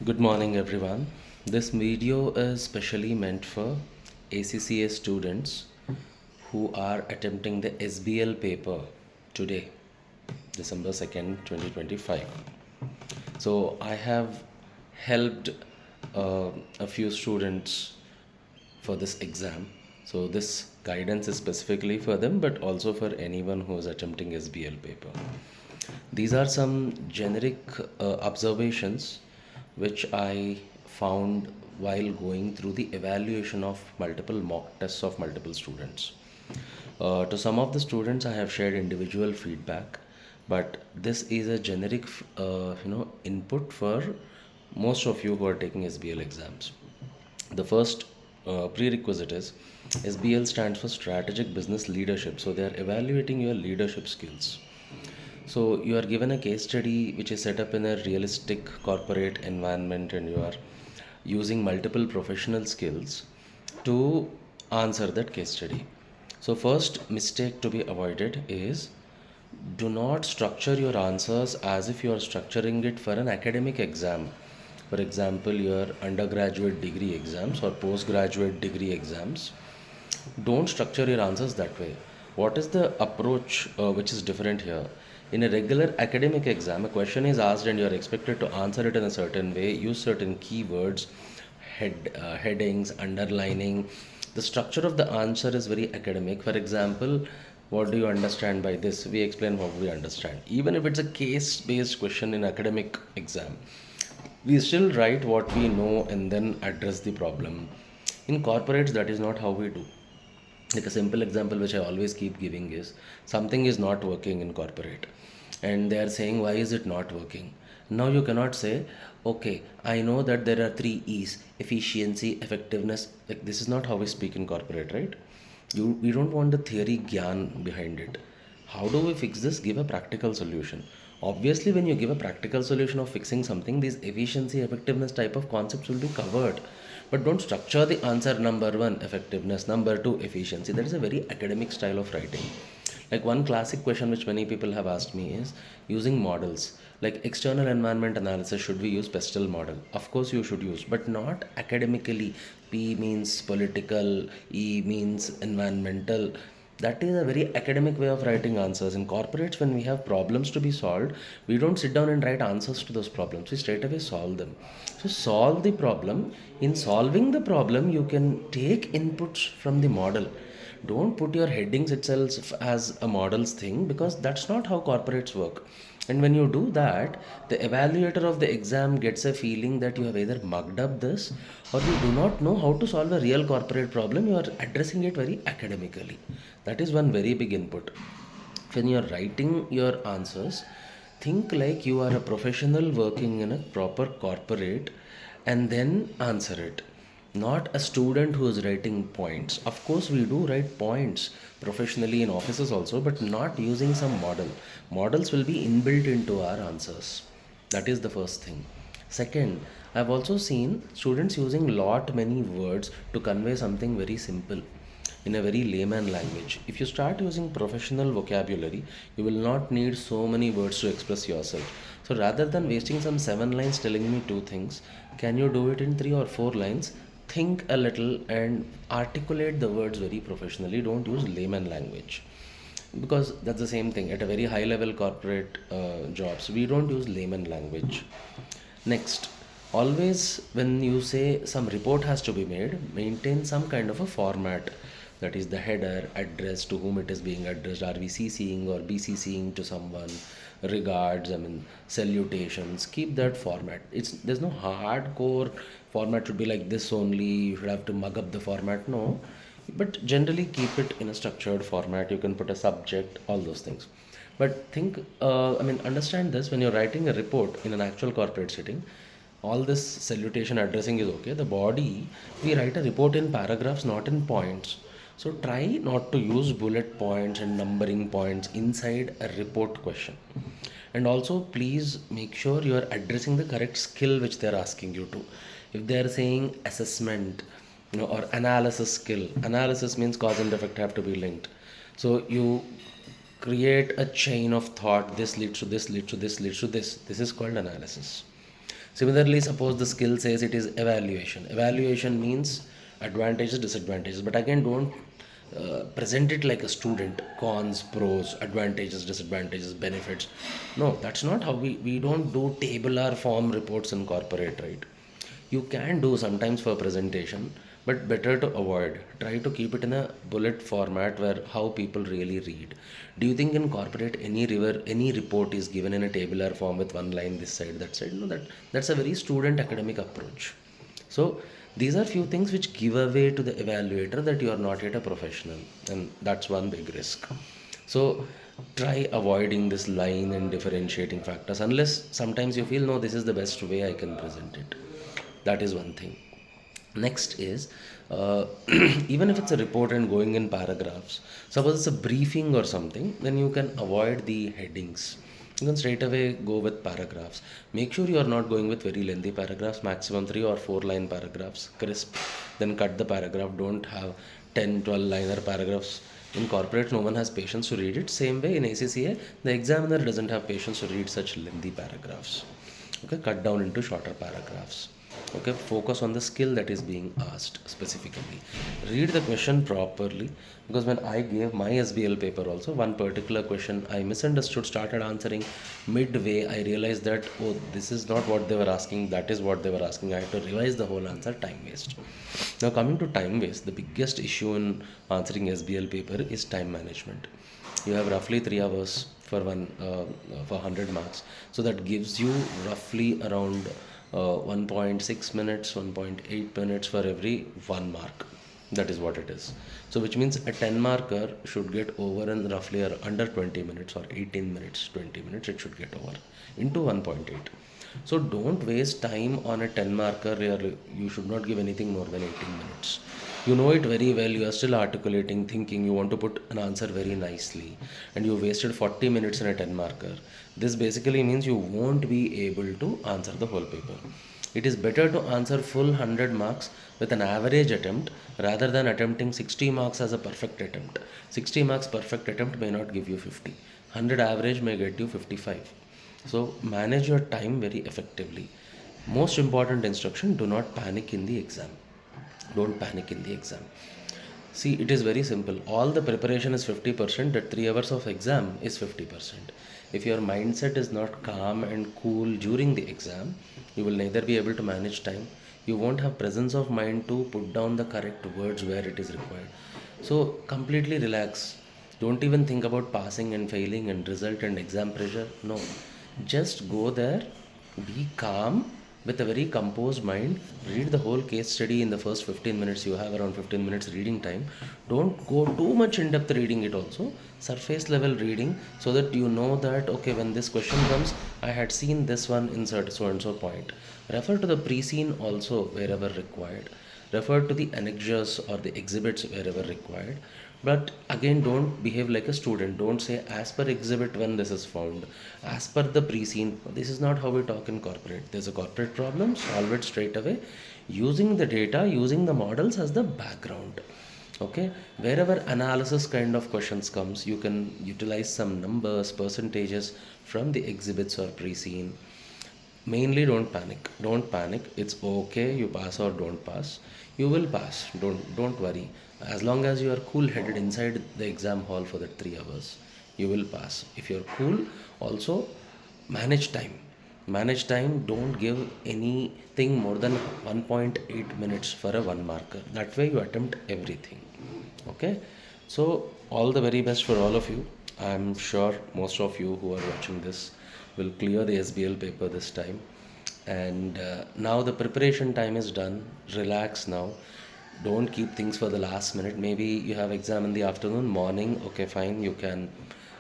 Good morning, everyone. This video is specially meant for ACCA students who are attempting the SBL paper today, December 2nd, 2025. So, I have helped a few students for this exam. So, this guidance is specifically for them, but also for anyone who is attempting SBL paper. These are some generic observations which I found while going through the evaluation of multiple mock tests of multiple students. To some of the students, I have shared individual feedback, but this is a generic, input for most of you who are taking SBL exams. The first prerequisite is SBL stands for Strategic Business Leadership. So they are evaluating your leadership skills. So you are given a case study which is set up in a realistic corporate environment, and you are using multiple professional skills to answer that case study. So first mistake to be avoided is do not structure your answers as if you are structuring it for an academic exam. For example, your undergraduate degree exams or postgraduate degree exams. Don't structure your answers that way. What is the approach which is different here? In a regular academic exam, a question is asked and you are expected to answer it in a certain way, use certain keywords, headings, underlining. The structure of the answer is very academic. For example, what do you understand by this? We explain what we understand. Even if it's a case based question in academic exam, we still write what we know and then address the problem. In corporates, that is not how we do. Like a simple example which I always keep giving is something is not working in corporate and they are saying why is it not working. Now you cannot say, okay, I know that there are three E's: efficiency, effectiveness. Like, this is not how we speak in corporate, right? We don't want the theory gyan behind it. How do we fix this? Give a practical solution. Obviously, when you give a practical solution of fixing something, these efficiency, effectiveness type of concepts will be covered. But don't structure the answer number one, effectiveness, number two, efficiency. That is a very academic style of writing. Like, one classic question which many people have asked me is using models. Like, external environment analysis, should we use pestle model? Of course you should use, but not academically. P means political, E means environmental. That is a very academic way of writing answers. In corporates, when we have problems to be solved, we don't sit down and write answers to those problems. We straight away solve them. So solve the problem. In solving the problem, you can take inputs from the model. Don't put your headings itself as a models thing, because that's not how corporates work. And when you do that, the evaluator of the exam gets a feeling that you have either mugged up this or you do not know how to solve a real corporate problem. You are addressing it very academically. That is one very big input. When you are writing your answers, think like you are a professional working in a proper corporate and then answer it. Not a student who is writing points. Of course, we do write points professionally in offices also, but not using some model. Models will be inbuilt into our answers. That is the first thing. Second, I've also seen students using lot many words to convey something very simple in a very layman language. If you start using professional vocabulary, you will not need so many words to express yourself. So rather than wasting some 7 lines telling me two things, can you do it in 3 or 4 lines? Think a little and articulate the words very professionally. Don't use layman language, because that's the same thing at a very high level corporate jobs. We don't use layman language. Next, always when you say some report has to be made, maintain some kind of a format. That is the header, address, to whom it is being addressed. Are we CCing or BCCing to someone? Regards, I mean, salutations. Keep that format. There's no hardcore format should be like this only. You should have to mug up the format. No, but generally keep it in a structured format. You can put a subject, all those things. But think, understand this: when you're writing a report in an actual corporate setting, all this salutation addressing is okay. The body, we write a report in paragraphs, not in points. So try not to use bullet points and numbering points inside a report question. And also, please make sure you are addressing the correct skill which they are asking you to. If they are saying assessment, or analysis skill, analysis means cause and effect have to be linked. So you create a chain of thought. This leads to this, leads to this, leads to this. This is called analysis. Similarly, suppose the skill says it is evaluation. Evaluation means advantages, disadvantages, but again, don't present it like a student: cons, pros, advantages, disadvantages, benefits. No, that's not how we don't do tabular form reports in corporate, right? You can do sometimes for presentation, but better to avoid. Try to keep it in a bullet format where how people really read. Do you think in corporate any report is given in a tabular form with one line this side, that side? No, that's a very student academic approach. So these are few things which give away to the evaluator that you are not yet a professional, and that's one big risk. So try avoiding this line and differentiating factors unless sometimes you feel no, this is the best way I can present it. That is one thing. Next is even if it's a report and going in paragraphs, suppose it's a briefing or something, then you can avoid the headings. You can straight away go with paragraphs. Make sure you are not going with very lengthy paragraphs, maximum 3 or 4 line paragraphs, crisp. Then cut the paragraph. Don't have 10, 12 liner paragraphs. In corporate, no one has patience to read it. Same way in ACCA, the examiner doesn't have patience to read such lengthy paragraphs. Okay, cut down into shorter paragraphs. Okay, focus on the skill that is being asked specifically. Read the question properly, because when I gave my SBL paper also, one particular question I misunderstood, started answering midway. I realized that, oh, this is not what they were asking, that is what they were asking. I had to revise the whole answer. Time waste. Now coming to time waste, the biggest issue in answering SBL paper is time management. You have roughly 3 hours for one for 100 marks, so that gives you roughly around 1.6 minutes, 1.8 minutes for every 1 mark. That is what it is. So which means a 10 marker should get over in roughly under 20 minutes, or 18 minutes, 20 minutes it should get over into 1.8. So don't waste time on a 10 marker where you should not give anything more than 18 minutes. You know it very well, you are still articulating, thinking, you want to put an answer very nicely, and you wasted 40 minutes in a 10 marker. This basically means you won't be able to answer the whole paper. It is better to answer full 100 marks with an average attempt rather than attempting 60 marks as a perfect attempt. 60 marks perfect attempt may not give you 50. 100 average may get you 55. So manage your time very effectively. Most important instruction: do not panic in the exam. Don't panic in the exam. See, it is very simple. All the preparation is 50%, that 3 hours of exam is 50%. If your mindset is not calm and cool during the exam, you will neither be able to manage time, you won't have presence of mind to put down the correct words where it is required. So completely relax. Don't even think about passing and failing and result and exam pressure. No. Just go there, be calm, with a very composed mind. Read the whole case study in the first 15 minutes. You have around 15 minutes reading time. Don't go too much in depth reading it also. Surface level reading, so that you know that, okay, when this question comes, I had seen this one insert so and so point. Refer to the pre-scene also wherever required. Refer to the annexures or the exhibits wherever required. But again, don't behave like a student. Don't say as per exhibit when this is found, as per the pre-scene. This is not how we talk in corporate. There's a corporate problem, solve it straight away using the data, using the models as the background. Okay, wherever analysis kind of questions comes, you can utilize some numbers, percentages from the exhibits or pre-scene. Mainly, don't panic. It's okay, you pass or don't pass. You will pass. Don't worry. As long as you are cool headed inside the exam hall for that 3 hours, you will pass. If you're cool, also manage time. Don't give anything more than 1.8 minutes for a 1 marker. That way you attempt everything. Okay, so all the very best for all of you. I'm sure most of you who are watching this will clear the SBL paper this time. And now the preparation time is done. Relax now. Don't keep things for the last minute. Maybe you have exam in the afternoon, morning. Okay, fine. You can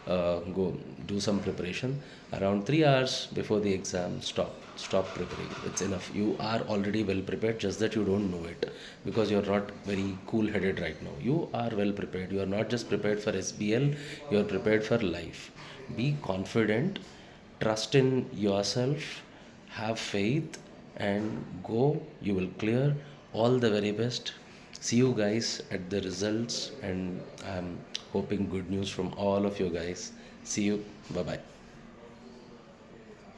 go do some preparation. Around 3 hours before the exam, stop preparing. It's enough. You are already well prepared, just that you don't know it, because you're not very cool headed right now. You are well prepared. You are not just prepared for SBL, you are prepared for life. Be confident, trust in yourself, have faith, and go. You will clear. All the very best. See you guys at the results, and I'm hoping good news from all of you guys. See you. Bye bye.